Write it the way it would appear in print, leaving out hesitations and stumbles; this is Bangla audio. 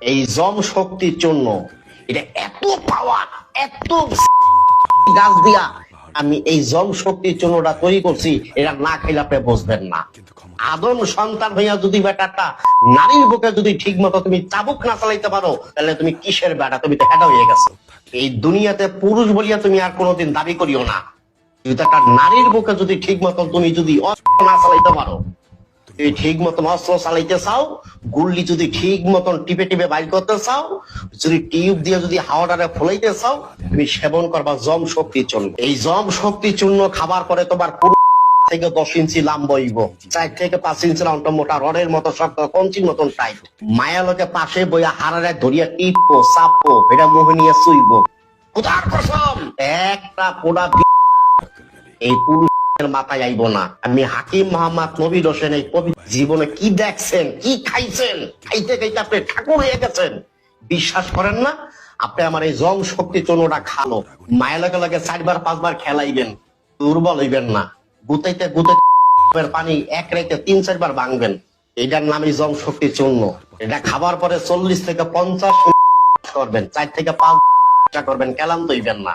এই জম শক্তির জন্য এটা এত পাওয়ার, এত গাছ দিয়া আমি এই জম শক্তির জন্যটা তৈরি করছি, এটা না খাইলে আপনি বুঝবেন না। আদম সন্তান হইয়া যদি বেটাটা নারীর বুকে যদি ঠিক মতো তুমি চাবুক না চালাইতে পারো, তাহলে তুমি কিসের বেটা? তুমি তো হেডা হয়ে গেছো। এই দুনিয়াতে পুরুষ বলিয়া তুমি আর কোনোদিন দাবি করিও না। যদি একটা নারীর বুকে যদি ঠিক মতন তুমি যদি অস্ত্র না চালাইতে পারো, তুমি ঠিক মতন অস্ত্র চালাইতে চাও, গুল্লি যদি ঠিক মতন টিপে টিপে বাইর করতে চাও, যদি টিউব দিয়ে যদি হাওয়াটারে ফলাইতে চাও, তুমি সেবন করবা জম শক্তির চূর্ণ। এই জম শক্তির চূর্ণ খাবার পরে তোমার থেকে 10 ইঞ্চি লাম্ব হইব, 4 থেকে 5 ইঞ্চি লম্ব, মোটা রডের মতো শক্ত, কঞ্চির মতন টাইট। মায়া লোকে পাশে বইয়া হারারে ধরিয়া টিপবো, চাপবো, এটা মুখে নিয়ে চুইব। খোদার কসম একটা পোড়া এই পুরুষের মাথায় আইব না। আমি হাকিম মোহাম্মদ নবীর হোসেন এই পবিত্র জীবনে কি দেখছেন, কি খাইছেন, খাইতে খাইতে আপনি ঠাকুর হয়ে গেছেন। বিশ্বাস করেন না? আপনি আমার এই জম শক্তি চূর্ণটা খালো, মায়া লাগে লাগে 4বার 5বার খেলাইবেন, দুর্বল হইবেন না। গুতাইতে গুতাইতে পানি এক রাইতে 3-4 বার ভাঙবেন। এটার নামই জম শক্তি চূর্ণ। এটা খাবার পরে 40 থেকে 50 করবেন, 4 থেকে 5 করবেন, ক্লান্ত হইবেন না।